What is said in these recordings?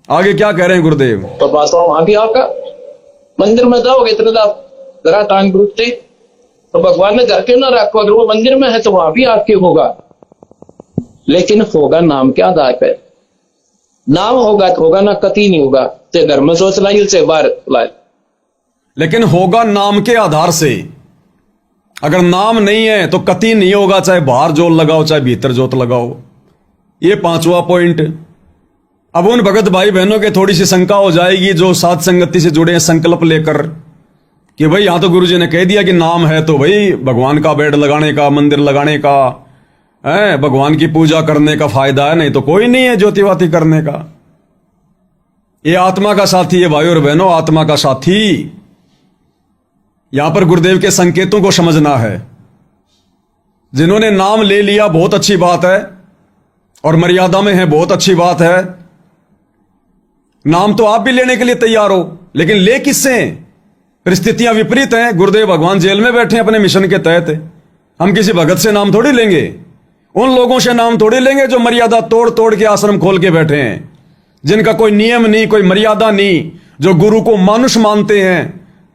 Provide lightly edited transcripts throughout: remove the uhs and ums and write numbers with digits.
आगे क्या कह रहे हैं गुरुदेव? तो वास्तव वहां भी आपका मंदिर में जाओगे इतने जरा टांग रुकते तो भगवान ने घर क्यों ना रखो, अगर वो मंदिर में है तो वहां भी आपके होगा, लेकिन होगा नाम के आधार पर। नाम होगा तो होगा ना, कति नहीं होगा। चाहे घर में सोच लाई चाहे बाहर लाए, लेकिन होगा नाम के आधार से। अगर नाम नहीं है तो कति नहीं होगा, चाहे बाहर जोत लगाओ चाहे भीतर जोत लगाओ। ये पांचवा पॉइंट। अब उन भगत भाई बहनों के थोड़ी सी शंका हो जाएगी जो साध संगति से जुड़े हैं संकल्प लेकर कि भाई यहां तो गुरुजी ने कह दिया कि नाम है तो भाई भगवान का बेड लगाने का, मंदिर लगाने का है, भगवान की पूजा करने का फायदा है, नहीं तो कोई नहीं है ज्योतिवाती करने का। ये आत्मा का साथी है भाई और बहनों, आत्मा का साथी। यहां पर गुरुदेव के संकेतों को समझना है। जिन्होंने नाम ले लिया बहुत अच्छी बात है और मर्यादा में है, बहुत अच्छी बात है। नाम तो आप भी लेने के लिए तैयार हो, लेकिन ले किससे? परिस्थितियां विपरीत हैं। गुरुदेव भगवान जेल में बैठे हैं अपने मिशन के तहत। हम किसी भगत से नाम थोड़ी लेंगे, उन लोगों से नाम थोड़ी लेंगे जो मर्यादा तोड़ तोड़ के आश्रम खोल के बैठे हैं, जिनका कोई नियम नहीं, कोई मर्यादा नहीं, जो गुरु को मानुष मानते हैं,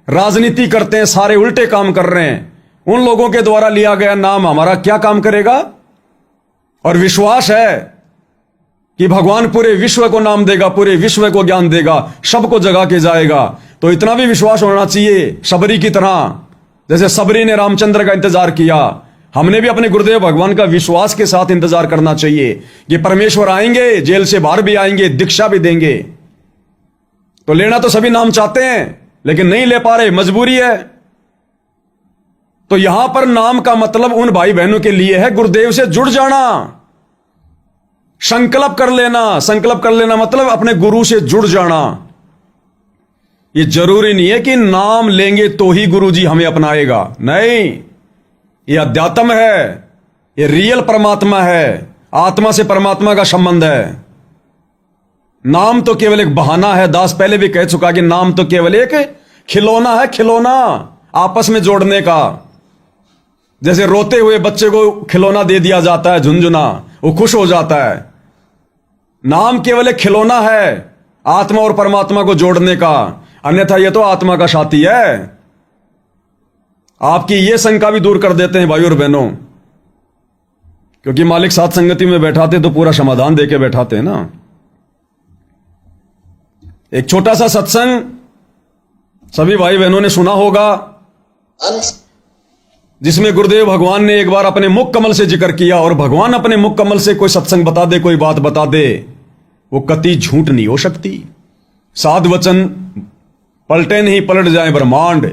राजनीति करते हैं, सारे उल्टे काम कर रहे हैं। उन लोगों के द्वारा लिया गया नाम हमारा क्या काम करेगा? और विश्वास है कि भगवान पूरे विश्व को नाम देगा, पूरे विश्व को ज्ञान देगा, सबको जगा के जाएगा। तो इतना भी विश्वास होना चाहिए सबरी की तरह, जैसे सबरी ने रामचंद्र का इंतजार किया, हमने भी अपने गुरुदेव भगवान का विश्वास के साथ इंतजार करना चाहिए कि परमेश्वर आएंगे, जेल से बाहर भी आएंगे, दीक्षा भी देंगे। तो लेना तो सभी नाम चाहते हैं लेकिन नहीं ले पा रहे, मजबूरी है। तो यहां पर नाम का मतलब उन भाई बहनों के लिए है गुरुदेव से जुड़ जाना, संकल्प कर लेना। संकल्प कर लेना मतलब अपने गुरु से जुड़ जाना। ये जरूरी नहीं है कि नाम लेंगे तो ही गुरु जी हमें अपनाएगा, नहीं। ये अध्यात्म है, ये रियल परमात्मा है, आत्मा से परमात्मा का संबंध है। नाम तो केवल एक बहाना है। दास पहले भी कह चुका कि नाम तो केवल एक खिलौना है, खिलौना आपस में जोड़ने का। जैसे रोते हुए बच्चे को खिलौना दे दिया जाता है, झुनझुना, वो खुश हो जाता है। नाम केवल एक खिलौना है आत्मा और परमात्मा को जोड़ने का, अन्यथा यह तो आत्मा का साथी है। आपकी यह शंका भी दूर कर देते हैं भाई और बहनों, क्योंकि मालिक साथ संगति में बैठाते तो पूरा समाधान देके बैठाते हैं ना। एक छोटा सा सत्संग सभी भाई बहनों ने सुना होगा, जिसमें गुरुदेव भगवान ने एक बार अपने मुख कमल से जिक्र किया। और भगवान अपने मुख कमल से कोई सत्संग बता दे, कोई बात बता दे, वो कति झूठ नहीं हो सकती। साध वचन पलटे नहीं, पलट जाए ब्रह्मांड।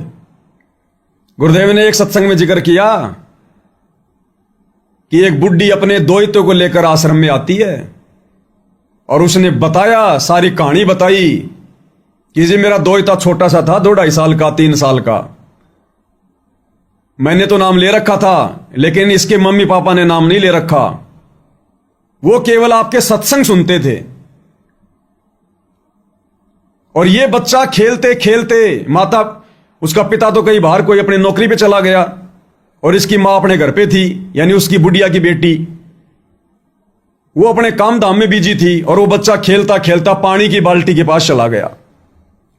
गुरुदेव ने एक सत्संग में जिक्र किया कि एक बुड्ढी अपने दोहितों को लेकर आश्रम में आती है और उसने बताया, सारी कहानी बताई कि जी मेरा दोहिता छोटा सा था, 2-2.5 साल का, 3 साल का। मैंने तो नाम ले रखा था, लेकिन इसके मम्मी पापा ने नाम नहीं ले रखा। वो केवल आपके सत्संग सुनते थे। और ये बच्चा खेलते खेलते, माता, उसका पिता तो कहीं बाहर कोई अपनी नौकरी पे चला गया और इसकी मां अपने घर पे थी, यानी उसकी बुढ़िया की बेटी। वो अपने काम धाम में बिजी थी और वो बच्चा खेलता खेलता पानी की बाल्टी के पास चला गया।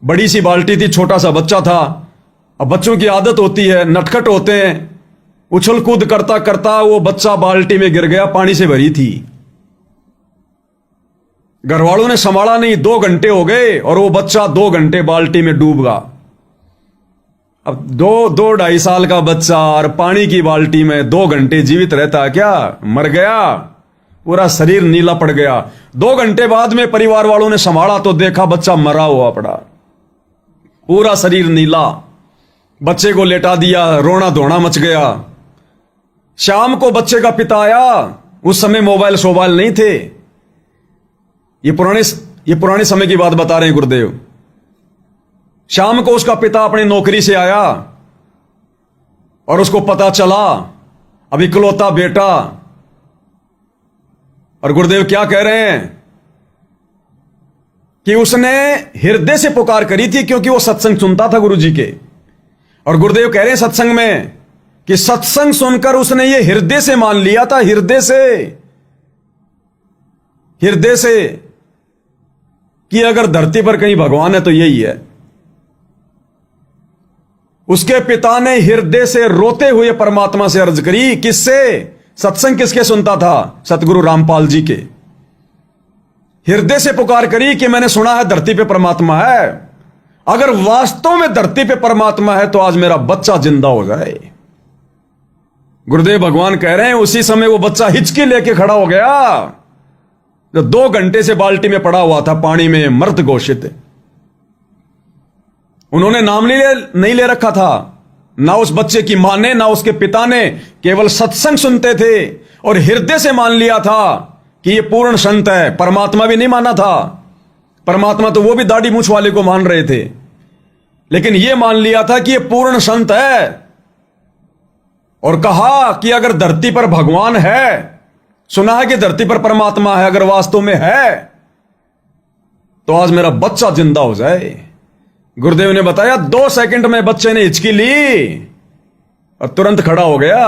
बड़ी सी बाल्टी थी, छोटा सा बच्चा था। अब बच्चों की आदत होती है, नटखट होते हैं, उछल कूद करता करता वो बच्चा बाल्टी में गिर गया, पानी से भरी थी। घर वालों ने संभाला नहीं, 2 घंटे हो गए और वो बच्चा 2 घंटे बाल्टी में डूब गया। अब 2-2.5 साल का बच्चा और पानी की बाल्टी में 2 घंटे जीवित रहता है क्या? मर गया, पूरा शरीर नीला पड़ गया। 2 घंटे बाद में परिवार वालों ने संभाला तो देखा बच्चा मरा हुआ पड़ा, पूरा शरीर नीला। बच्चे को लेटा दिया, रोना धोना मच गया। शाम को बच्चे का पिता आया, उस समय मोबाइल सोबाइल नहीं थे। ये पुराने समय की बात बता रहे हैं गुरुदेव। शाम को उसका पिता अपनी नौकरी से आया और उसको पता चला, अब इकलौता बेटा। और गुरुदेव क्या कह रहे हैं कि उसने हृदय से पुकार करी थी, क्योंकि वो सत्संग सुनता था गुरु जी के। और गुरुदेव कह रहे हैं सत्संग में कि सत्संग सुनकर उसने ये हृदय से मान लिया था, हृदय से कि अगर धरती पर कहीं भगवान है तो यही है। उसके पिता ने हृदय से रोते हुए परमात्मा से अर्ज करी। किससे? सत्संग किसके सुनता था? सतगुरु रामपाल जी के। हृदय से पुकार करी कि मैंने सुना है धरती पे परमात्मा है, अगर वास्तव में धरती पे परमात्मा है तो आज मेरा बच्चा जिंदा हो जाए। गुरुदेव भगवान कह रहे हैं उसी समय वो बच्चा हिचकी लेके खड़ा हो गया जो 2 घंटे से बाल्टी में पड़ा हुआ था, पानी में मृत घोषित। उन्होंने नाम नहीं ले रखा था, ना उस बच्चे की मां ने ना उसके पिता ने, केवल सत्संग सुनते थे और हृदय से मान लिया था कि ये पूर्ण संत है। परमात्मा भी नहीं माना था, परमात्मा तो वो भी दाढ़ी मूछ वाले को मान रहे थे, लेकिन ये मान लिया था कि ये पूर्ण संत है। और कहा कि अगर धरती पर भगवान है, सुना है कि धरती पर परमात्मा है, अगर वास्तव में है तो आज मेरा बच्चा जिंदा हो जाए। गुरुदेव ने बताया 2 सेकंड में बच्चे ने हिचकी ली और तुरंत खड़ा हो गया।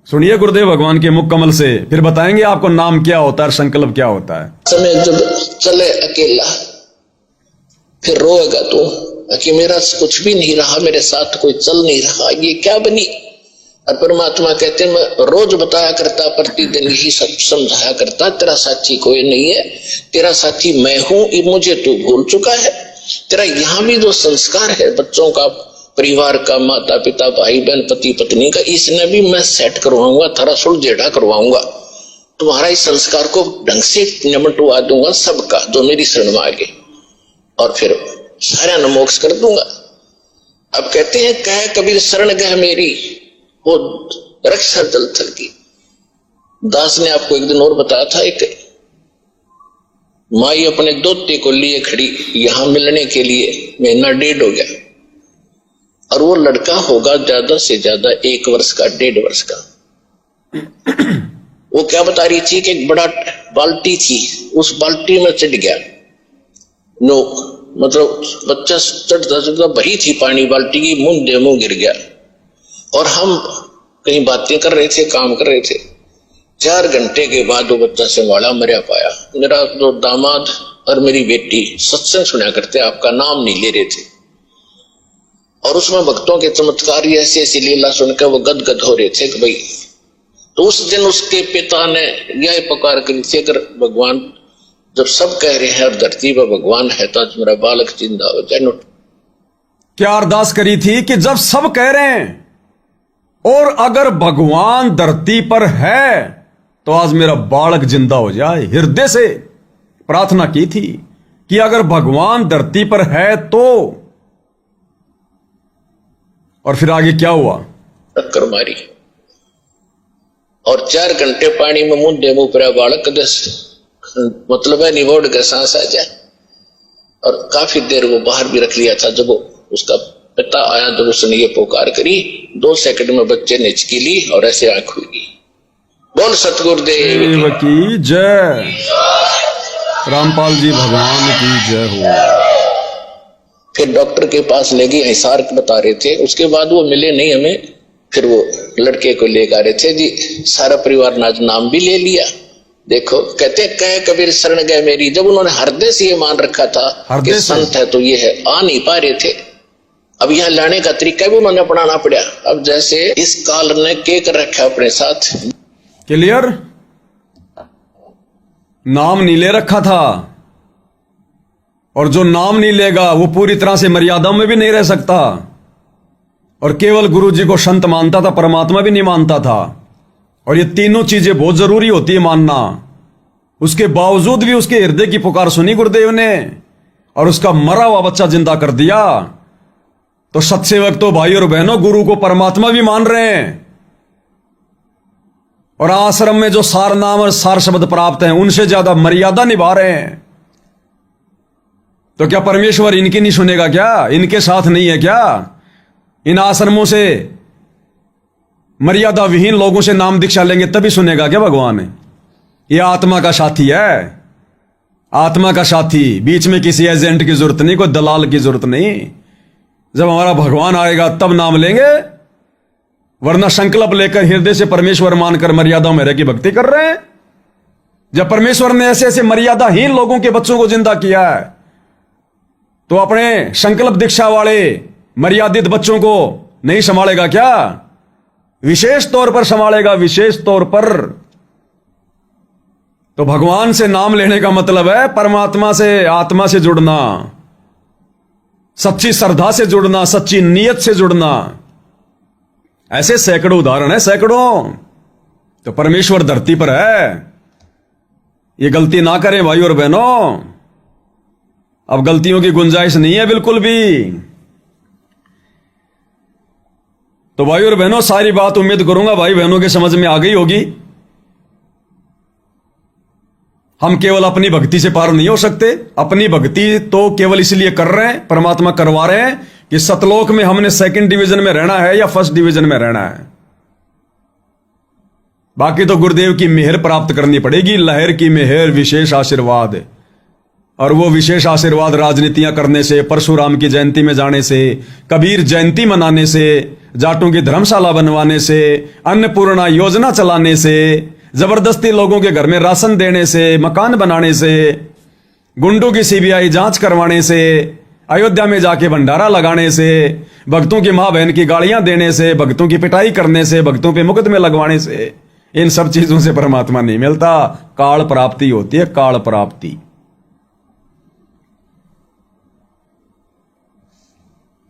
सुनिए गुरुदेव भगवान के मुख कमल से, फिर बताएंगे आपको नाम क्या होता है, संकल्प क्या होता है। समय जब चले अकेला, फिर रोएगा तो कि मेरा कुछ भी नहीं रहा, मेरे साथ कोई चल नहीं रहा, ये क्या बनी। और परमात्मा कहते मैं रोज बताया करता, प्रतिदिन ही सब समझाया करता, तेरा साथी कोई नहीं है, तेरा साथी मैं हूं, ये मुझे तू भूल चुका है। तेरा यहां भी जो संस्कार है बच्चों का, परिवार का, माता पिता, भाई बहन, पति पत्नी का, इसने भी मैं सेट करवाऊंगा, थोड़ा सुलझेड़ा करवाऊंगा, तुम्हारा इस संस्कार को ढंग से निमटवा दूंगा सबका जो मेरी शरण में आगे, और फिर सारा न मोक्ष कर दूंगा। अब कहते हैं कह कबीर शरण गह मेरी, वो रक्षा जल थल की। दास ने आपको एक दिन और बताया था, एक माई अपने दोते को लिए खड़ी यहां मिलने के लिए, 1.5 महीना हो गया, और वो लड़का होगा ज्यादा से ज्यादा 1 वर्ष का, 1.5 वर्ष का। वो क्या बता रही थी कि एक बड़ा बाल्टी थी, उस बाल्टी में चढ़ गया। नो मतलब बच्चा चढ़ता चढ़ता भरी थी पानी बाल्टी की, मुंह गिर गया। और हम कहीं बातें कर रहे थे, काम कर रहे थे। 4 घंटे के बाद वो बच्चा संभाला, मरिया पाया। मेरा जो दामाद और मेरी बेटी सत्संग सुना करते, आपका नाम नहीं ले रहे थे, और उसमें भक्तों के चमत्कार ऐसे ऐसी लीला सुनकर वो गदगद हो रहे थे कि भाई। तो उस दिन उसके पिता ने यह पुकार करी थी, अगर भगवान जब सब कह रहे हैं और धरती पर भगवान है तो आज मेरा बालक जिंदा हो जाए। क्या अरदास करी थी कि जब सब कह रहे हैं और अगर भगवान धरती पर है तो आज मेरा बालक जिंदा हो जाए। हृदय से प्रार्थना की थी कि अगर भगवान धरती पर है तो। और फिर आगे क्या हुआ? टक्कर मारी और 4 घंटे पानी में मुंह पर बालक दस मतलब है निवोड़ के सांस आ जाए। और काफी देर वो बाहर भी रख लिया था। जब वो उसका पिता आया, जब उसने ये पुकार करी, 2 सेकंड में बच्चे ने हिचकी ली और ऐसे आंख खुली। बोल सतगुरुदेव की जय, रामपाल जी भगवान की जय हो। फिर डॉक्टर के पास ले गए, हिसार बता रहे थे। उसके बाद वो मिले नहीं हमें। फिर वो लड़के को लेकर आ रहे थे जी, सारा परिवार ने आज नाम भी ले लिया। देखो कहते कह कबीर शरण गए मेरी। जब उन्होंने हृदय से ये मान रखा था कि संत है तो ये है, आ नहीं पा रहे थे। अब यहाँ लाने का तरीका भी उन्होंने अपनाना पड़ा। अब जैसे इस काल ने के कर रखा अपने साथ। क्लियर? नाम नहीं ले रखा था, और जो नाम नहीं लेगा वो पूरी तरह से मर्यादा में भी नहीं रह सकता। और केवल गुरु जी को संत मानता था, परमात्मा भी नहीं मानता था। और ये तीनों चीजें बहुत जरूरी होती है मानना। उसके बावजूद भी उसके हृदय की पुकार सुनी गुरुदेव ने और उसका मरा हुआ बच्चा जिंदा कर दिया। तो सत्सेवक तो भाई और बहनों गुरु को परमात्मा भी मान रहे हैं, और आश्रम में जो सार नाम और सार शब्द प्राप्त हैं उनसे ज्यादा मर्यादा निभा रहे हैं। तो क्या परमेश्वर इनकी नहीं सुनेगा? क्या इनके साथ नहीं है क्या? इन आश्रमों से मर्यादा विहीन लोगों से नाम दीक्षा लेंगे तभी सुनेगा क्या भगवान? ये आत्मा का साथी है, आत्मा का साथी। बीच में किसी एजेंट की जरूरत नहीं, कोई दलाल की जरूरत नहीं। जब हमारा भगवान आएगा तब नाम लेंगे, वरना संकल्प लेकर हृदय से परमेश्वर मानकर मर्यादा में रह की भक्ति कर रहे हैं। जब परमेश्वर ने ऐसे ऐसे मर्यादाहीन लोगों के बच्चों को जिंदा किया है, तो अपने संकल्प दीक्षा वाले मर्यादित बच्चों को नहीं संभालेगा क्या? विशेष तौर पर संभालेगा, विशेष तौर पर। तो भगवान से नाम लेने का मतलब है परमात्मा से, आत्मा से जुड़ना, सच्ची श्रद्धा से जुड़ना, सच्ची नीयत से जुड़ना। ऐसे सैकड़ों उदाहरण है, सैकड़ों। तो परमेश्वर धरती पर है, ये गलती ना करें भाई और बहनों। अब गलतियों की गुंजाइश नहीं है बिल्कुल भी। तो भाई और बहनों, सारी बात उम्मीद करूंगा भाई बहनों के समझ में आ गई होगी। हम केवल अपनी भक्ति से पार नहीं हो सकते। अपनी भक्ति तो केवल इसलिए कर रहे हैं, परमात्मा करवा रहे हैं कि सतलोक में हमने सेकंड डिवीजन में रहना है या फर्स्ट डिवीजन में रहना है। बाकी तो गुरुदेव की मेहर प्राप्त करनी पड़ेगी, लहर की मेहर, विशेष आशीर्वाद। और वो विशेष आशीर्वाद राजनीतियां करने से, परशुराम की जयंती में जाने से, कबीर जयंती मनाने से, जाटों की धर्मशाला बनवाने से, अन्नपूर्णा योजना चलाने से, जबरदस्ती लोगों के घर में राशन देने से, मकान बनाने से, गुंडों की सीबीआई जांच करवाने से, अयोध्या में जाके भंडारा लगाने से, भक्तों की मां बहन की गालियां देने से, भक्तों की पिटाई करने से, भक्तों पे मुकदमे लगवाने से, इन सब चीजों से परमात्मा नहीं मिलता। काल प्राप्ति होती है, काल प्राप्ति।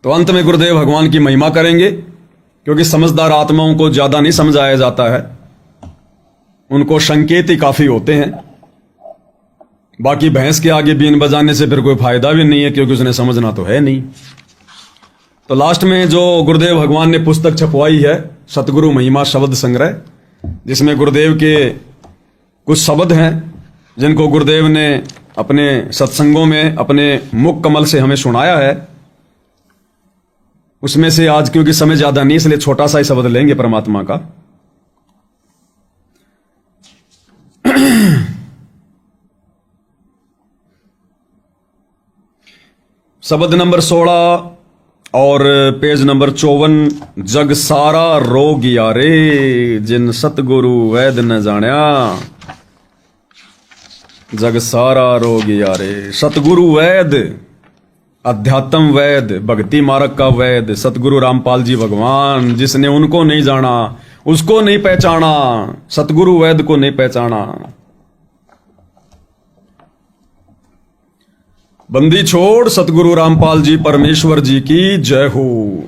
तो अंत में गुरुदेव भगवान की महिमा करेंगे, क्योंकि समझदार आत्माओं को ज्यादा नहीं समझाया जाता है, उनको संकेत ही काफी होते हैं। बाकी भैंस के आगे बीन बजाने से फिर कोई फायदा भी नहीं है, क्योंकि उसने समझना तो है नहीं। तो लास्ट में जो गुरुदेव भगवान ने पुस्तक छपवाई है, सतगुरु महिमा शब्द संग्रह, जिसमें गुरुदेव के कुछ शब्द हैं जिनको गुरुदेव ने अपने सत्संगों में अपने मुख कमल से हमें सुनाया है, उसमें से आज, क्योंकि समय ज्यादा नहीं इसलिए छोटा सा ही शब्द लेंगे परमात्मा का। शब्द नंबर 16 और पेज नंबर 54। जग सारा रोग यारे, जिन सतगुरु वैद न जाण्या। जग सारा रोग यारे, सतगुरु वैद, अध्यात्म वैद, भक्ति मार्ग का वैद, सतगुरु रामपाल जी भगवान, जिसने उनको नहीं जाना, उसको नहीं पहचाना, सतगुरु वैद को नहीं पहचाना। बंदी छोड़ सतगुरु रामपाल जी परमेश्वर जी की जय हो।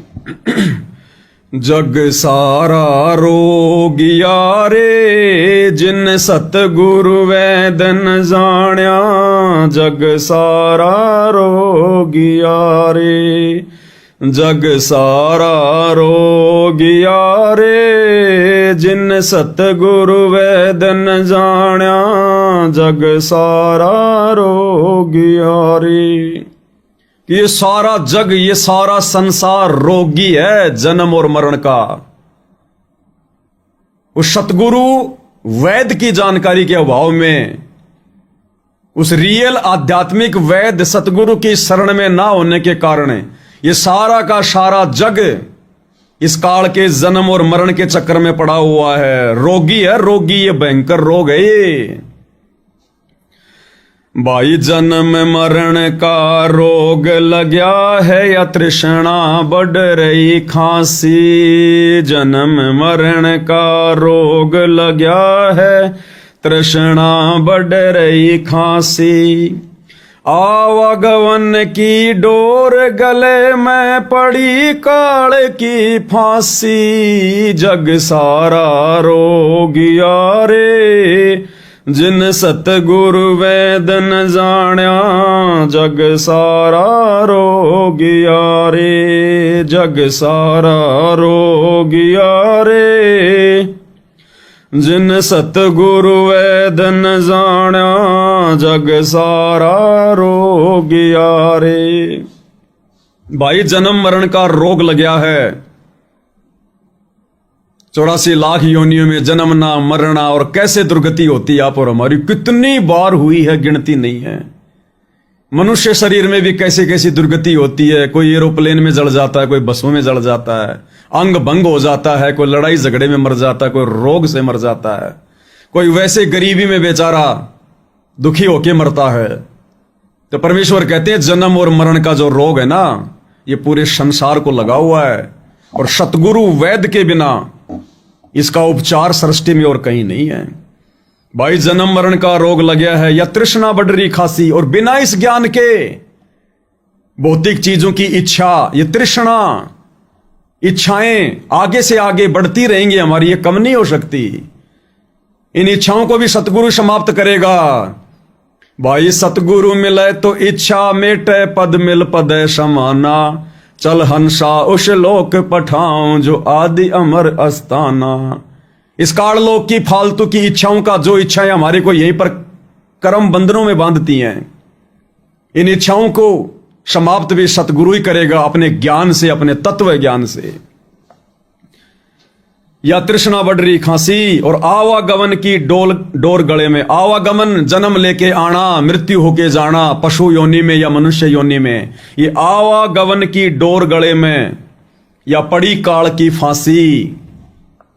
जग सारा रोग यारे, जिन सतगुरु वैद न जाण्या। जग सारा रोग यारे, जग सारा रोग यारे, जिन सतगुरु वैद न जाण्या। जग सारा रोग यारे, कि ये सारा जग, ये सारा संसार रोगी है जन्म और मरण का। उस सतगुरु वैद की जानकारी के अभाव में, उस रियल आध्यात्मिक वैद सतगुरु की शरण में ना होने के कारण ये सारा का सारा जग इस काल के जन्म और मरण के चक्कर में पड़ा हुआ है। रोगी है, रोगी, ये भयंकर रोग है ये। भाई जन्म मरण का रोग लग्या है, या तृष्णा बढ़ रही खांसी। जन्म मरण का रोग लग्या है, तृष्णा बढ़ रही खांसी। आवागवन की डोर गले में पड़ी, काल की फांसी। जग सारा रोग यारे, जिन सतगुरु वैद न जाण्या। जग सारा रोग यारे, जग सारा रोग यारे, जिन सतगुरु वैद न जाण्या। जग सारा रोग यारे। भाई जन्म मरण का रोग लग्या है। 84 लाख योनियों में जन्मना मरना, और कैसे दुर्गति होती है आप और हमारी, कितनी बार हुई है, गिनती नहीं है। मनुष्य शरीर में भी कैसे कैसी दुर्गति होती है। कोई एरोप्लेन में जल जाता है, कोई बसों में जल जाता है, अंग भंग हो जाता है, कोई लड़ाई झगड़े में मर जाता है, कोई रोग से मर जाता है, कोई वैसे गरीबी में बेचारा दुखी होके मरता है। तो परमेश्वर कहते हैं जन्म और मरण का जो रोग है ना, ये पूरे संसार को लगा हुआ है, और सतगुरु वैद्य के बिना इसका उपचार सृष्टि में और कहीं नहीं है। भाई जन्म मरण का रोग लगा है, या तृष्णा बढ़ रही खासी, और बिना इस ज्ञान के भौतिक चीजों की इच्छा, ये तृष्णा, इच्छाएं आगे से आगे बढ़ती रहेंगी हमारी, ये कम नहीं हो सकती। इन इच्छाओं को भी सतगुरु समाप्त करेगा। भाई सतगुरु मिले तो इच्छा मेटे, पद मिल पद समाना, चल हंसा उस लोक पठाऊं जो आदि अमर अस्ताना। इस काल लोक की फालतू की इच्छाओं का, जो इच्छाएं हमारे को यहीं पर कर्म बंधनों में बांधती हैं, इन इच्छाओं को समाप्त भी सतगुरु ही करेगा अपने ज्ञान से, अपने तत्व ज्ञान से। या तृष्णा बढ़ रही खांसी, और आवागमन की डोर गले में। आवागमन जन्म लेके आना, मृत्यु होके जाना, पशु योनि में या मनुष्य योनि में। ये आवागमन की डोर गले में, या पड़ी काल की फांसी।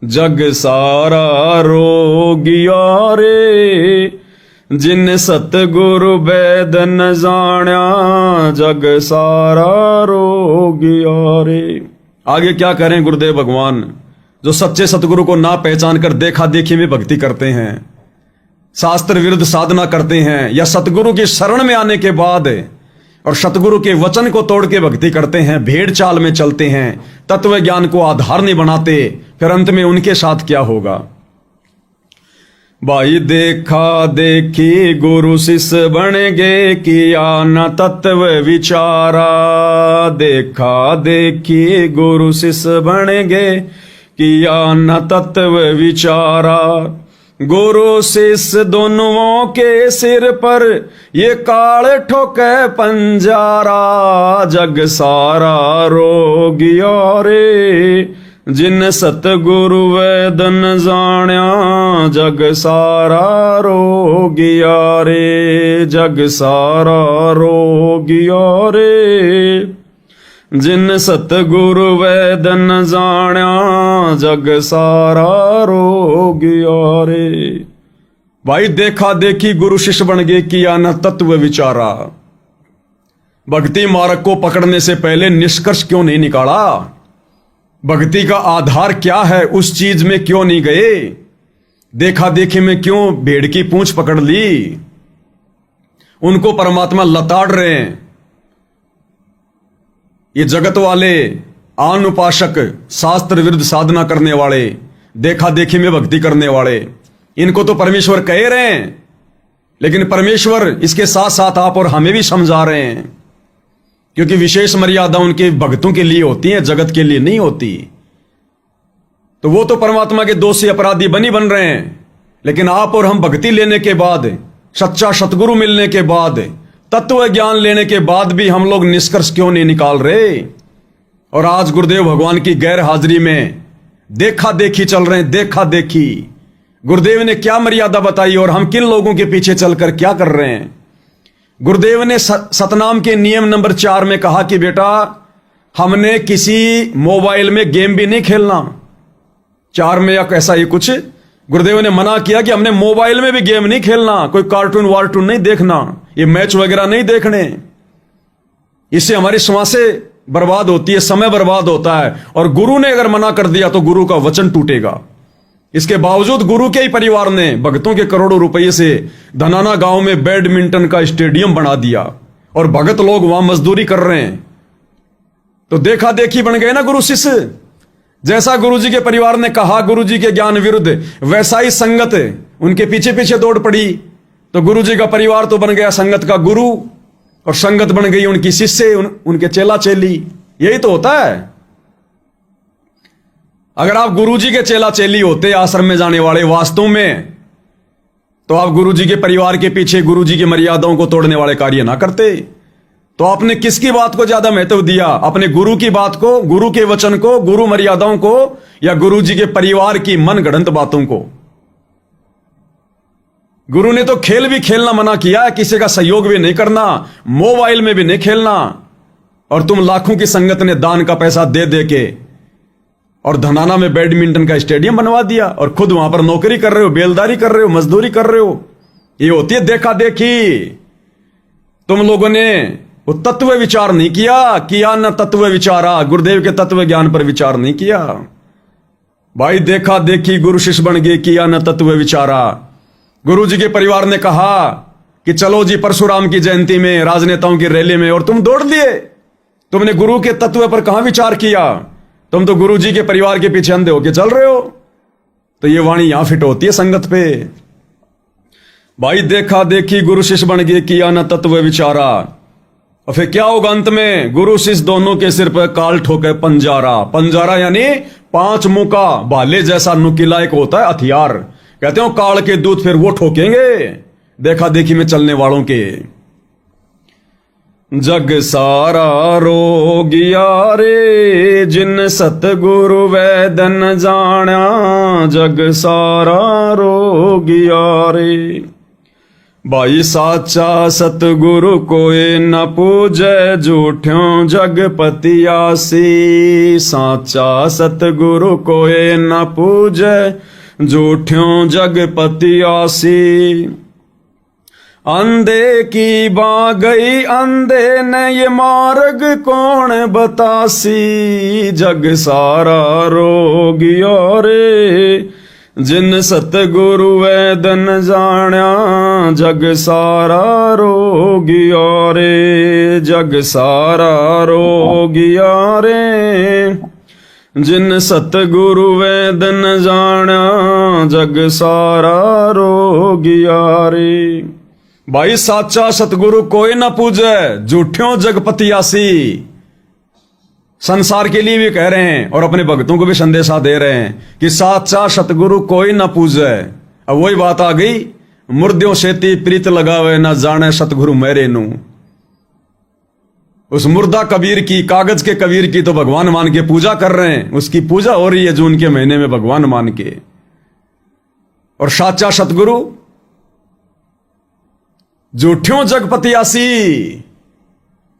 जग सारा रोगिया रे, जिन सतगुरु वेद न जाण्या, जग सारा रोगिया रे। आगे क्या करें गुरुदेव भगवान, जो सच्चे सतगुरु को ना पहचान कर देखा देखी में भक्ति करते हैं, शास्त्र विरुद्ध साधना करते हैं, या सतगुरु की शरण में आने के बाद और सतगुरु के वचन को तोड़ के भक्ति करते हैं, भेड़ चाल में चलते हैं, तत्व ज्ञान को आधार नहीं बनाते, फिर अंत में उनके साथ क्या होगा। भाई देखा देखी गुरु शिष्य बन गे, किया न तत्व विचारा। देखा देखी गुरु शिष्य बन गे, किया न तत्व विचारा। गुरु शिष्य दोनों के सिर पर ये काल ठोके पंजारा। जग सारा रोगिया रे, जिन सतगुरु वेद न जाण्या। जग सारा रोगिया रे, जग सारा रोगिया रे, जिन सतगुरु वेद न जाण्या। जग सारा रोगिया रे। भाई देखा देखी गुरु शिष्य बन गए, किया न तत्व विचारा। भक्ति मार्ग को पकड़ने से पहले निष्कर्ष क्यों नहीं निकाला, भक्ति का आधार क्या है, उस चीज में क्यों नहीं गए, देखा देखी में क्यों भेड़ की पूंछ पकड़ ली। उनको परमात्मा लताड़ रहे हैं। ये जगत वाले आन उपासक, शास्त्र विरुद्ध साधना करने वाले, देखा देखी में भक्ति करने वाले, इनको तो परमेश्वर कह रहे हैं, लेकिन परमेश्वर इसके साथ साथ आप और हमें भी समझा रहे हैं, क्योंकि विशेष मर्यादा उनके भक्तों के लिए होती है, जगत के लिए नहीं होती। तो वो तो परमात्मा के दोषी अपराधी बन रहे हैं, लेकिन आप और हम भक्ति लेने के बाद, सच्चा सतगुरु मिलने के बाद, तत्व ज्ञान लेने के बाद भी हम लोग निष्कर्ष क्यों नहीं निकाल रहे। और आज गुरुदेव भगवान की गैर हाजिरी में देखा देखी चल रहे हैं, देखा देखी। गुरुदेव ने क्या मर्यादा बताई और हम किन लोगों के पीछे चलकर क्या कर रहे हैं। गुरुदेव ने सतनाम के नियम नंबर 4 में कहा कि बेटा हमने किसी मोबाइल में गेम भी नहीं खेलना। 4 में या कैसा ही कुछ गुरुदेव ने मना किया कि हमने मोबाइल में भी गेम नहीं खेलना, कोई कार्टून वार्टून नहीं देखना, ये मैच वगैरह नहीं देखने। इससे हमारी श्वासें बर्बाद होती है, समय बर्बाद होता है। और गुरु ने अगर मना कर दिया तो गुरु का वचन टूटेगा। इसके बावजूद गुरु के ही परिवार ने भक्तों के करोड़ों रुपए से धनाना गांव में बैडमिंटन का स्टेडियम बना दिया और भगत लोग वहां मजदूरी कर रहे हैं। तो देखा देखी बन गए ना गुरु शिष्य। जैसा गुरुजी के परिवार ने कहा गुरुजी के ज्ञान विरुद्ध, वैसा ही संगत उनके पीछे पीछे दौड़ पड़ी। तो गुरुजी का परिवार तो बन गया संगत का गुरु, और संगत बन गई उनकी शिष्य, उनके चेला चेली। यही तो होता है। अगर आप गुरुजी के चेला चेली होते आश्रम में जाने वाले वास्तव में, तो आप गुरुजी के परिवार के पीछे गुरुजी की मर्यादाओं को तोड़ने वाले कार्य ना करते। तो आपने किसकी बात को ज्यादा महत्व दिया, अपने गुरु की बात को, गुरु के वचन को, गुरु मर्यादाओं को, या गुरुजी के परिवार की मनगढ़ंत बातों को। गुरु ने तो खेल भी खेलना मना किया, किसी का सहयोग भी नहीं करना, मोबाइल में भी नहीं खेलना। और तुम लाखों की संगत ने दान का पैसा दे दे के और धनाना में बैडमिंटन का स्टेडियम बनवा दिया और खुद वहां पर नौकरी कर रहे हो, बेलदारी कर रहे हो, मजदूरी कर रहे हो। ये होती है देखा देखी। तुम लोगों ने वो तत्व विचार नहीं किया न तत्व विचारा, गुरुदेव के तत्व ज्ञान पर विचार नहीं किया। भाई देखा देखी गुरु शिष्य बन गए, किया न तत्व विचारा। गुरु जी के परिवार ने कहा कि चलो जी परशुराम की जयंती में, राजनेताओं की रैली में, और तुम दौड़ लिए। तुमने गुरु के तत्व पर कहां विचार किया? तुम तो गुरु जी के परिवार के पीछे अंधे होके चल रहे हो। तो ये वाणी यहां फिट होती है संगत पे। भाई देखा देखी गुरु शिष्य बन गए, किया न तत्व विचारा। और फिर क्या होगा अंत में? गुरु शिष्य दोनों के सिर पर काल ठोके पंजारा। पंजारा यानी 5 मुंह का भाले जैसा नुकीला एक होता है हथियार। कहते हो काल के दूत फिर वो ठोकेंगे देखा देखी में चलने वालों के। जग सारा रोगिया रे, जिन सतगुरु वैदन जाना। जग सारा रोगिया रे, भाई साचा सतगुरु कोई न पूजे, झूठ्यों जगपतियासी। साचा सतगुरु कोई न पूजे, झूठ्यों जगपतियासी। अंधे की बा गई अंधे ने ये मार्ग कौन बतासी। जग सारा रोगिया रे, जिन सतगुरु वैदन जाना। जग सारा रोगिया रे, जग सारा रोगिया रे, जिन सतगुरु वैदन जाना। जग सारा रोगिया रे, भाई साचा सतगुरु कोई ना पूजे, झूठ्यों जगपतियासी। संसार के लिए भी कह रहे हैं और अपने भक्तों को भी संदेशा दे रहे हैं कि साचा सतगुरु कोई ना पूजे। अब वही बात आ गई, मुर्दों सेती प्रीत लगावे, ना जाने सतगुरु मेरे नू। उस मुर्दा कबीर की, कागज के कबीर की तो भगवान मान के पूजा कर रहे हैं। उसकी पूजा हो रही है जून के महीने में भगवान मान के। और साचा सतगुरु झूठ्यों जगपतियासी,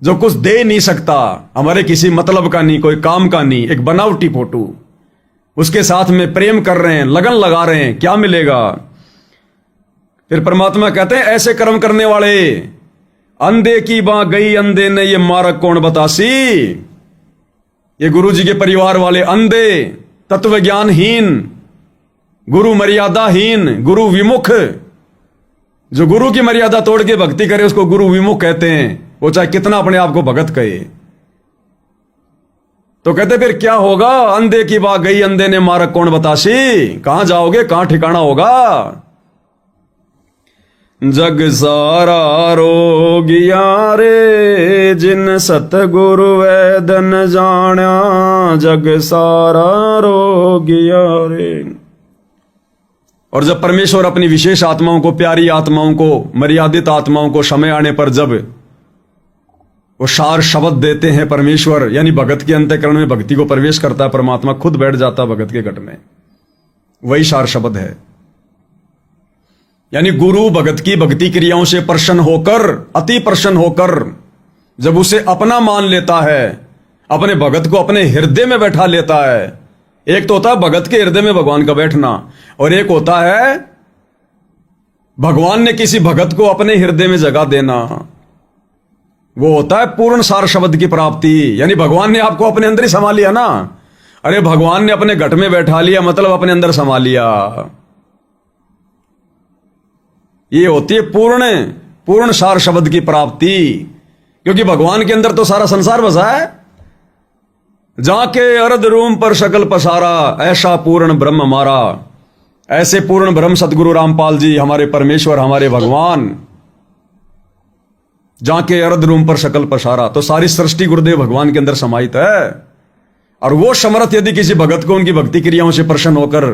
जो कुछ दे नहीं सकता, हमारे किसी मतलब का नहीं, कोई काम का नहीं, एक बनावटी फोटो। उसके साथ में प्रेम कर रहे हैं, लगन लगा रहे हैं, क्या मिलेगा? फिर परमात्मा कहते हैं ऐसे कर्म करने वाले। अंधे की बां गई अंधे ने ये मार्ग कौन बतासी। ये गुरु जी के परिवार वाले अंधे, तत्व ज्ञानहीन, गुरु मर्यादाहीन, गुरु विमुख। जो गुरु की मर्यादा तोड़ के भक्ति करे उसको गुरु विमुख कहते हैं, वो चाहे कितना अपने आप को भगत कहे। तो कहते फिर क्या होगा? अंधे की बात गई अंधे ने मार्ग कौन बतासी। कहां जाओगे, कहां ठिकाना होगा? जग सारा रोगिया रे, जिन सतगुरु वैदन जाना। जग सारा रोगिया रे। और जब परमेश्वर अपनी विशेष आत्माओं को, प्यारी आत्माओं को, मर्यादित आत्माओं को समय आने पर जब वो सार शब्द देते हैं परमेश्वर, यानी भगत के अंतःकरण में भक्ति को प्रवेश करता है परमात्मा, खुद बैठ जाता है भगत के घट में, वही सार शब्द है। यानी गुरु भगत की भक्ति क्रियाओं से प्रसन्न होकर, अति प्रसन्न होकर जब उसे अपना मान लेता है, अपने भगत को अपने हृदय में बैठा लेता है। एक तो होता है भगत के हृदय में भगवान का बैठना, और एक होता है भगवान ने किसी भगत को अपने हृदय में जगह देना। वो होता है पूर्ण सार शब्द की प्राप्ति। यानी भगवान ने आपको अपने अंदर ही समा लिया ना। अरे भगवान ने अपने घट में बैठा लिया, मतलब अपने अंदर समा लिया। ये होती है पूर्ण सार शब्द की प्राप्ति। क्योंकि भगवान के अंदर तो सारा संसार बसा है। जाके अर्ध रूम पर शकल पसारा, ऐसा पूर्ण ब्रह्म हमारा। ऐसे पूर्ण ब्रह्म सतगुरु रामपाल जी, हमारे परमेश्वर, हमारे भगवान, जाके अर्ध रूम पर शकल पसारा। तो सारी सृष्टि गुरुदेव भगवान के अंदर समाहित है। और वो समर्थ यदि किसी भगत को उनकी भक्ति क्रियाओं से प्रसन्न होकर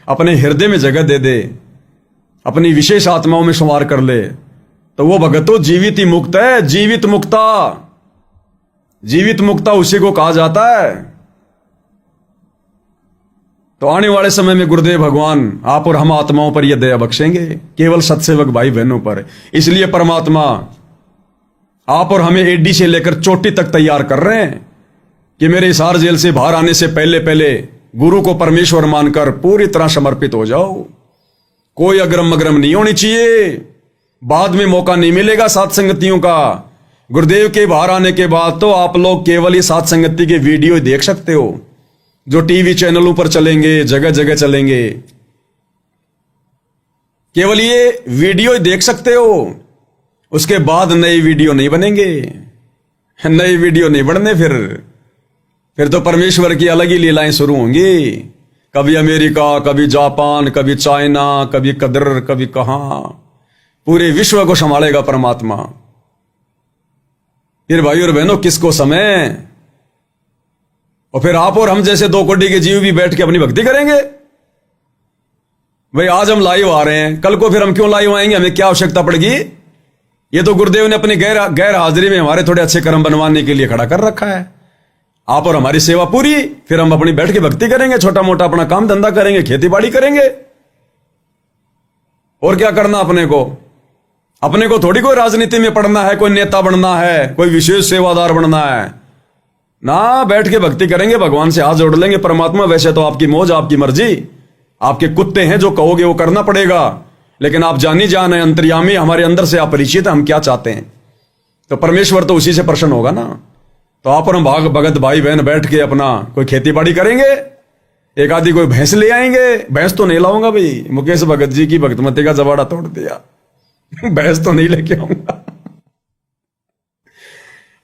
अपने हृदय में जगह दे दे, अपनी विशेष आत्माओं में संवार कर ले, तो वो भगत तो जीवित ही मुक्त है। जीवित मुक्ता, जीवित मुक्ता उसी को कहा जाता है। तो आने वाले समय में गुरुदेव भगवान आप और हम आत्माओं पर यह दया बख्शेंगे, केवल सत्सेवक भाई बहनों पर। इसलिए परमात्मा आप और हमें एडी से लेकर चोटी तक तैयार कर रहे हैं कि मेरे हिसार जेल से बाहर आने से पहले पहले गुरु को परमेश्वर मानकर पूरी तरह समर्पित हो जाओ। कोई अग्रम अग्रम नहीं होनी चाहिए। बाद में मौका नहीं मिलेगा साथ संगतियों का। गुरुदेव के बाहर आने के बाद तो आप लोग केवल ये साथ संगति के वीडियो ही देख सकते हो, जो टीवी चैनलों पर चलेंगे, जगह जगह चलेंगे। केवल ये वीडियो ही देख सकते हो, उसके बाद नई वीडियो नहीं बनेंगे। नई वीडियो नहीं बनने, फिर तो परमेश्वर की अलग ही लीलाएं शुरू होंगी। कभी अमेरिका, कभी जापान, कभी चाइना, कभी कदर, कभी कहां। पूरे विश्व को संभालेगा परमात्मा। फिर भाई और बहनों, किसको समय? और फिर आप और हम जैसे दो कोटि के जीव भी बैठ के अपनी भक्ति करेंगे। भाई आज हम लाइव आ रहे हैं, कल को फिर हम क्यों लाइव आएंगे? हमें क्या आवश्यकता पड़ेगी? ये तो गुरुदेव ने अपनी गैर हाजिरी में हमारे थोड़े अच्छे कर्म बनवाने के लिए खड़ा कर रखा है। आप और हमारी सेवा पूरी, फिर हम अपनी बैठ के भक्ति करेंगे, छोटा मोटा अपना काम धंधा करेंगे, खेती बाड़ी करेंगे। और क्या करना अपने को? अपने को थोड़ी कोई राजनीति में पढ़ना है, कोई नेता बनना है, कोई विशेष सेवादार बनना है ना। बैठ के भक्ति करेंगे, भगवान से हाथ जोड़ लेंगे। परमात्मा वैसे तो आपकी मौज, आपकी मर्जी, आपके कुत्ते हैं, जो कहोगे वो करना पड़ेगा। लेकिन आप जानी जान है, अंतर्यामी, हमारे अंदर से आप परिचित हैं, हम क्या चाहते हैं। तो परमेश्वर तो उसी से प्रसन्न होगा ना। तो आप और हम भगत भाई बहन बैठ के अपना कोई खेती बाड़ी करेंगे। एक आदि कोई भैंस ले आएंगे। भैंस तो नहीं लाऊंगा भाई, मुकेश भगत जी की भक्तमती का जबाड़ा तोड़ दिया। भैंस तो नहीं लेके आऊंगा।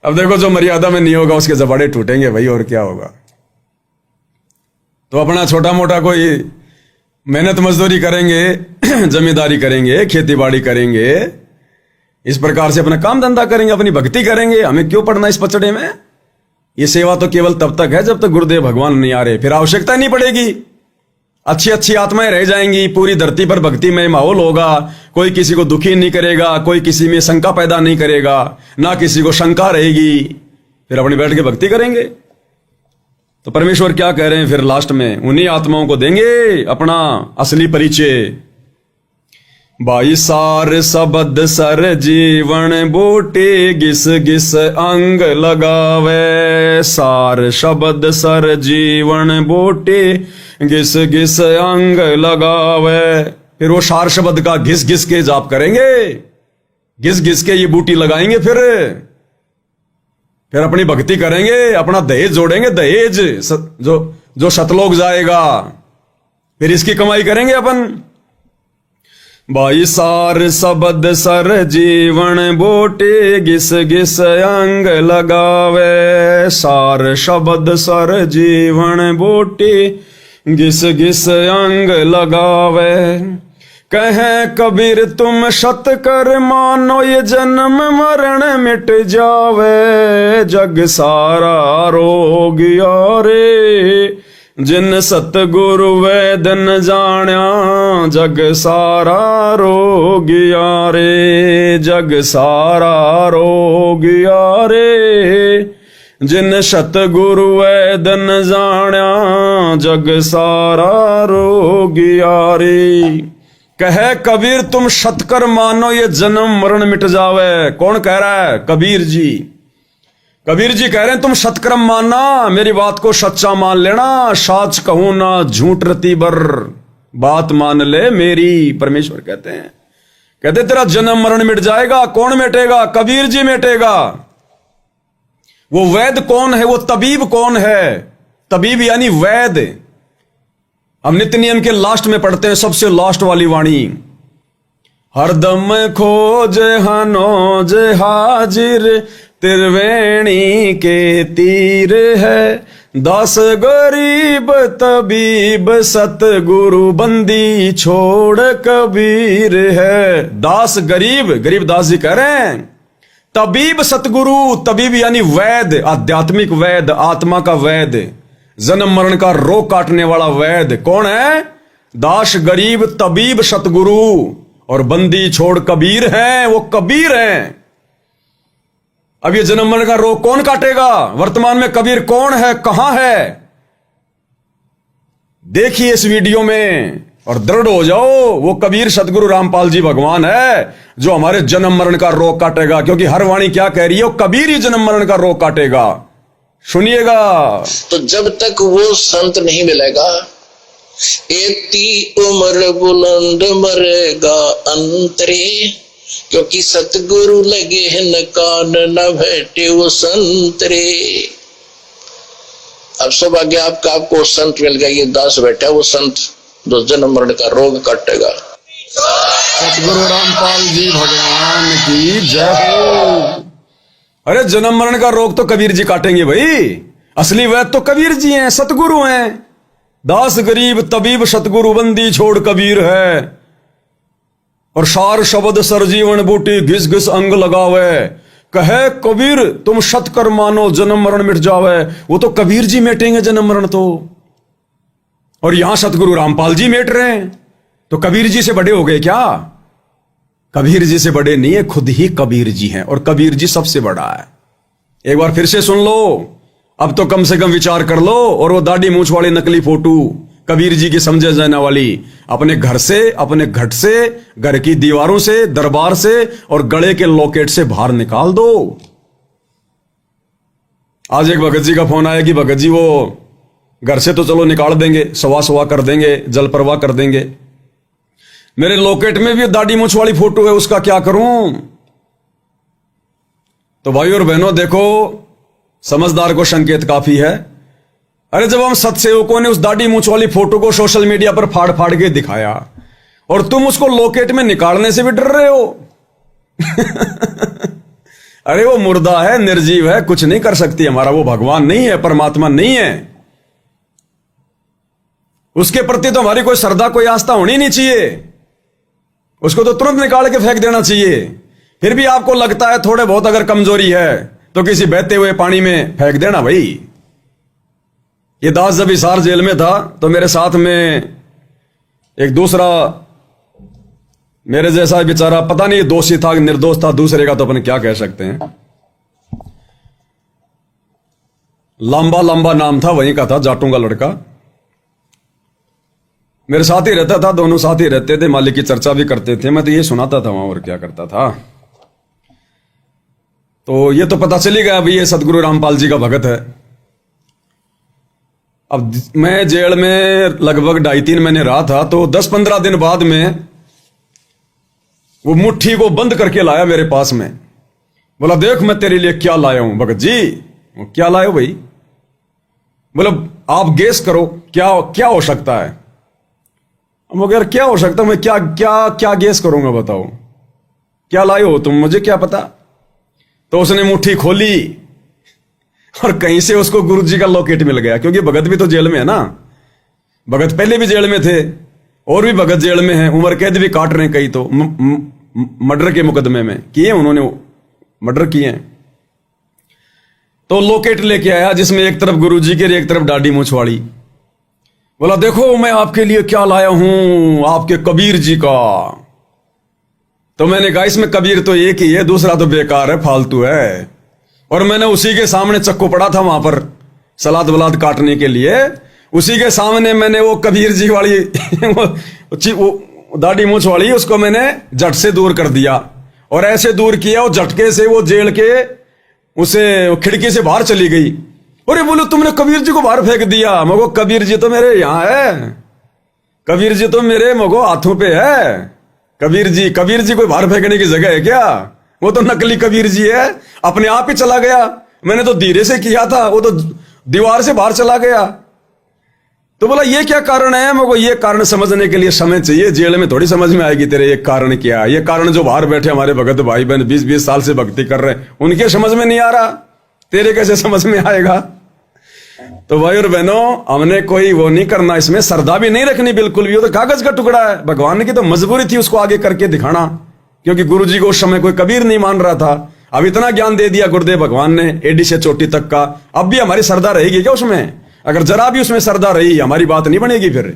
अब देखो, जो मर्यादा में नहीं होगा उसके जबाड़े टूटेंगे भाई, और क्या होगा। तो अपना छोटा मोटा कोई मेहनत मजदूरी करेंगे, जमींदारी करेंगे, खेती बाड़ी करेंगे, इस प्रकार से अपना काम धंधा करेंगे, अपनी भक्ति करेंगे। हमें क्यों पड़ना इस पचड़े में? ये सेवा तो केवल तब तक है जब तक गुरुदेव भगवान नहीं आ रहे, फिर आवश्यकता नहीं पड़ेगी। अच्छी अच्छी आत्माएं रह जाएंगी, पूरी धरती पर भक्तिमय माहौल होगा। कोई किसी को दुखी नहीं करेगा, कोई किसी में शंका पैदा नहीं करेगा, ना किसी को शंका रहेगी। फिर अपनी बैठ के भक्ति करेंगे। तो परमेश्वर क्या कह रहे हैं फिर लास्ट में? उन्हीं आत्माओं को देंगे अपना असली परिचय। बाई सार सबद सर जीवन बूटी, घिस घिस अंग लगावे। सार शब्द सर जीवन बूटी, घिस घिस अंग लगावे। फिर वो सार शब्द का घिस घिस के जाप करेंगे, घिस घिस के ये बूटी लगाएंगे। फिर अपनी भक्ति करेंगे, अपना दहेज जोड़ेंगे। दहेज जो सतलोक जाएगा, फिर इसकी कमाई करेंगे अपन। बाई सार सबद सर जीवन बूटी, घिस घिस अंग लगावे। सार शब्द सर जीवन बूटी, घिस घिस अंग लगावे। कहे कबीर तुम सत कर मानो, ये जन्म मरण मिट जावे। जग सारा रोग यारे, जिन सतगुरु वेद न जाण्या। जग सारा रोग यारे, जग सारा रोग यारे, जिन सतगुरु वेद न जाण्या। जग सारा रोग यारे। कहे कबीर तुम सतकर मानो, ये जन्म मरण मिट जावे। कौन कह रहा है? कबीर जी। कबीर जी कह रहे हैं तुम सतकर्म मानना, मेरी बात को सच्चा मान लेना। साच कहूं ना झूठ रती बर, बात मान ले मेरी। परमेश्वर कहते तेरा जन्म मरण मिट जाएगा। कौन मिटेगा? कबीर जी मिटेगा। वो वैद कौन है? वो तबीब कौन है? तबीब यानी वैद। हम नित्य नियम के लास्ट में पढ़ते हैं, सबसे लास्ट वाली वाणी। हरदम खोज हनोज हाजिर, त्रिवेणी के तीर है। 10 गरीब तबीब, सतगुरु बंदी छोड़ कबीर है। 10 गरीब, गरीबदास जी कह रहे हैं तबीब सतगुरु। तबीब यानी वैद, आध्यात्मिक वैद, आत्मा का वैद, जन्म मरण का रोग काटने वाला वैद। कौन है? 10 गरीब तबीब सतगुरु, और बंदी छोड़ कबीर है। वो कबीर हैं। अब ये जन्म मरण का रोग कौन काटेगा? वर्तमान में कबीर कौन है, कहां है? देखिए इस वीडियो में और दृढ़ हो जाओ। वो कबीर सतगुरु रामपाल जी भगवान है, जो हमारे जन्म मरण का रोग काटेगा। क्योंकि हर वाणी क्या कह रही है? वो कबीर ही जन्म मरण का रोग काटेगा। सुनिएगा। तो जब तक वो संत नहीं मिलेगा, एती उम्र बुलंद मरेगा अंतरे, क्योंकि सतगुरु लगे न कान न बैठे वो संतरे। अब सौभाग्य आपका, आपको संत मिल गया, ये दास बैठा वो संत जो जन्म मरण का रोग काटेगा। सतगुरु रामपाल जी भगवान की जय हो। अरे जन्म मरण का रोग तो कबीर जी काटेंगे भाई। असली वैद्य तो कबीर जी हैं, सतगुरु हैं। दास गरीब तबीब सतगुरु बंदी छोड़ कबीर है। और सार शब्द सरजीवन बूटी घिस घिस अंग लगावे, कहे कबीर तुम सत कर मानो जन्म मरण मिट जावे। वो तो कबीर जी मेटेंगे जन्म मरण तो, और यहां सतगुरु रामपाल जी मेट रहे हैं। तो कबीर जी से बड़े हो गए क्या? कबीर जी से बड़े नहीं है, खुद ही कबीर जी हैं, और कबीर जी सबसे बड़ा है। एक बार फिर से सुन लो, अब तो कम से कम विचार कर लो। और वो दाढ़ी मूछ वाली नकली फोटो कबीर जी की समझे जाने वाली अपने घर से, अपने घट से, घर की दीवारों से, दरबार से और गले के लॉकेट से बाहर निकाल दो। आज एक भगत जी का फोन आया कि भगत जी वो घर से तो चलो निकाल देंगे, सवा सवा कर देंगे, जल प्रवाह कर देंगे, मेरे लॉकेट में भी दाढ़ी मूछ वाली फोटो है, उसका क्या करूं? तो भाई और बहनों देखो, समझदार को संकेत काफी है। अरे जब हम सत्सेवकों ने उस दाढ़ी मूछ वाली फोटो को सोशल मीडिया पर फाड़ फाड़ के दिखाया और तुम उसको लॉकेट में निकालने से भी डर रहे हो। अरे वो मुर्दा है, निर्जीव है, कुछ नहीं कर सकती हमारा, वो भगवान नहीं है, परमात्मा नहीं है। उसके प्रति तो हमारी कोई श्रद्धा, कोई आस्था होनी नहीं चाहिए। उसको तो तुरंत निकाल के फेंक देना चाहिए। फिर भी आपको लगता है थोड़े बहुत अगर कमजोरी है तो किसी बहते हुए पानी में फेंक देना भाई। ये दास जब हिसार जेल में था तो मेरे साथ में एक दूसरा मेरे जैसा बेचारा, पता नहीं दोषी था निर्दोष था, दूसरे का तो अपन क्या कह सकते हैं, लंबा लंबा नाम था, वहीं का था, जाटों का लड़का, मेरे साथ ही रहता था, दोनों साथ ही रहते थे, मालिक की चर्चा भी करते थे, मैं तो ये सुनाता था वहां और क्या करता था। तो ये तो पता चली गया अभी ये सतगुरु रामपाल जी का भगत है। अब मैं जेल में लगभग 2.5-3 महीने रहा था, तो 10-15 दिन बाद में वो मुट्ठी को बंद करके लाया मेरे पास में, बोला देख मैं तेरे लिए क्या लाया हूं। भगत जी क्या लाए हो भाई? बोला आप गेस करो क्या क्या हो सकता है। मगर क्या हो सकता है, मैं क्या क्या क्या गेस करूंगा, बताओ क्या लाए हो तुम, मुझे क्या पता। तो उसने मुट्ठी खोली और कहीं से उसको गुरुजी का लॉकेट मिल गया, क्योंकि भगत भी तो जेल में है ना। भगत पहले भी जेल में थे और भी भगत जेल में हैं, उम्र कैद भी काट रहे हैं कई, तो मर्डर के मुकदमे में किए उन्होंने, मर्डर किए हैं। तो लॉकेट लेके आया जिसमें एक तरफ गुरुजी के एक तरफ दाढ़ी मूछ वाली। बोला देखो मैं आपके लिए क्या लाया हूं, आपके कबीर जी का। तो मैंने कहा इसमें कबीर तो एक ही है, दूसरा तो बेकार है, फालतू है। और मैंने उसी के सामने चक्कू पड़ा था वहां पर सलाद वलाद काटने के लिए, उसी के सामने मैंने वो कबीर जी वाली वो दाढ़ी मूछ वाली उसको मैंने झट से दूर कर दिया। और ऐसे दूर किया वो झटके से वो जेल के उसे खिड़की से बाहर चली गई। अरे बोलो तुमने कबीर जी को बाहर फेंक दिया। मगो कबीर जी तो मेरे यहां है, कबीर जी तो मेरे मगो हाथों पे है। कबीर जी कोई बाहर फेंकने की जगह है क्या? वो तो नकली कबीर जी है, अपने आप ही चला गया। मैंने तो धीरे से किया था, वो तो दीवार से बाहर चला गया। तो बोला ये क्या कारण है? मगो ये कारण समझने के लिए समय चाहिए, जेल में थोड़ी समझ में आएगी तेरे ये कारण क्या है। ये कारण जो बाहर बैठे हमारे भगत भाई बहन 20-20 साल से भक्ति कर रहे हैं, उनके समझ में नहीं आ रहा, तेरे कैसे समझ में आएगा? तो भाई और बहनों, हमने कोई वो नहीं करना, इसमें श्रद्धा भी नहीं रखनी बिल्कुल भी। वो तो कागज का टुकड़ा है, भगवान की तो मजबूरी थी उसको आगे करके दिखाना, क्योंकि गुरुजी को उस समय कोई कबीर नहीं मान रहा था। अब इतना ज्ञान दे दिया गुरुदेव भगवान ने एडी से चोटी तक का, अब भी हमारी श्रद्धा रहेगी क्या उसमें? अगर जरा भी उसमें श्रद्धा रही, हमारी बात नहीं बनेगी, फिर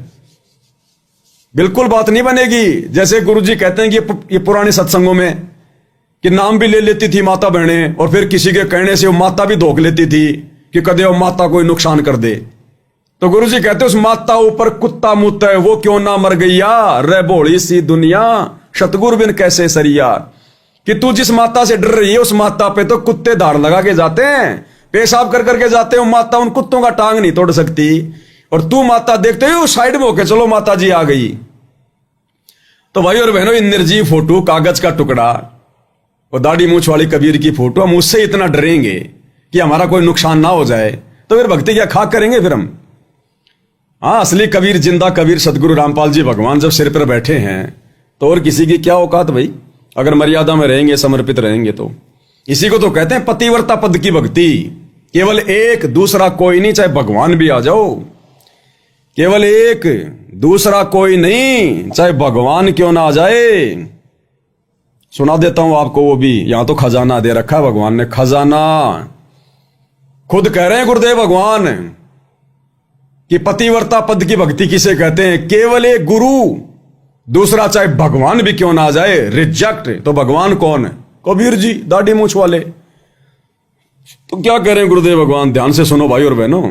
बिल्कुल बात नहीं बनेगी। जैसे गुरुजी कहते हैं कि ये पुराने सत्संगों में कि नाम भी ले लेती थी माता बहने, और फिर किसी के कहने से वो माता भी धोख लेती थी कि कदे वो माता कोई नुकसान कर दे। तो गुरुजी कहते उस माता ऊपर कुत्ता मुत है, वो क्यों ना मर गईया, रे भोली सी दुनिया सतगुरु बिन कैसे सरिया। कि तू जिस माता से डर रही है उस माता पे तो कुत्ते धार लगा के जाते हैं, पेशाब कर करके जाते हो माता उन कुत्तों का टांग नहीं तोड़ सकती, और तू माता देखते हो साइड में होके चलो माता जी आ गई। तो भाई और बहनों, निर्जीव फोटो, कागज का टुकड़ा और दाढ़ी मूछ वाली कबीर की फोटो, हम उससे इतना डरेंगे कि हमारा कोई नुकसान ना हो जाए, तो फिर भक्ति क्या खाक करेंगे फिर हम? हाँ, असली कबीर, जिंदा कबीर सदगुरु रामपाल जी भगवान जब सिर पर बैठे हैं तो और किसी की क्या औकात भाई, अगर मर्यादा में रहेंगे, समर्पित रहेंगे तो। इसी को तो कहते हैं पतिव्रता पद की भक्ति। केवल एक, दूसरा कोई नहीं, चाहे भगवान भी आ जाओ। केवल एक, दूसरा कोई नहीं, चाहे भगवान क्यों ना आ जाए। सुना देता हूं आपको वो भी, यहां तो खजाना दे रखा है भगवान ने, खजाना। खुद कह रहे हैं गुरुदेव भगवान कि पतिव्रता पद की भक्ति किसे कहते हैं? केवल एक गुरु, दूसरा चाहे भगवान भी क्यों ना आ जाए। रिजेक्ट। तो भगवान कौन है? कबीर जी, दाढ़ी मूछ वाले। तो क्या कह रहे हैं गुरुदेव भगवान? ध्यान से सुनो भाई और बहनों।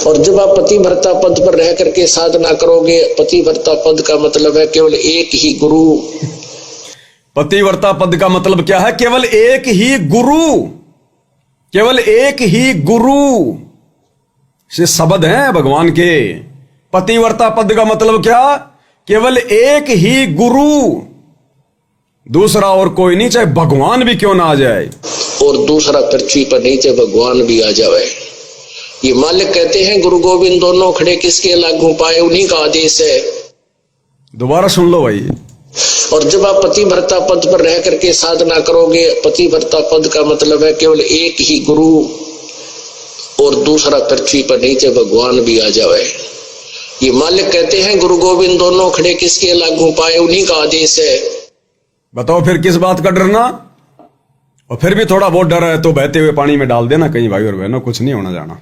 और जब आप पतिव्रता पद पर रह करके साधना करोगे, पतिव्रता पद का मतलब है केवल एक ही गुरु। पतिव्रता पद का मतलब क्या है? केवल एक ही गुरु, केवल एक ही गुरु से शब्द हैं भगवान के। पतिव्रता पद का मतलब क्या? केवल एक ही गुरु, दूसरा और कोई नहीं, चाहे भगवान भी क्यों ना आ जाए। और दूसरा पृथ्वी पर नहीं, चाहे भगवान भी आ जाए। ये मालिक कहते हैं गुरु गोविंद दोनों खड़े किसके लागू पाए, उन्हीं का आदेश है। दोबारा सुन लो भाई। और जब आप पतिव्रता पद पर रह करके साधना करोगे, पतिव्रता पद का मतलब है केवल एक ही गुरु, और दूसरा पृथ्वी पर नहीं, चाहे भगवान भी आ जाए। ये मालिक कहते हैं गुरु गोविंद दोनों खड़े किसके लागू पाए, उन्हीं का आदेश है। बताओ फिर किस बात का डरना? और फिर भी थोड़ा बहुत डर है तो बहते हुए पानी में डाल देना कहीं भाई और बहनों, कुछ नहीं होना जाना।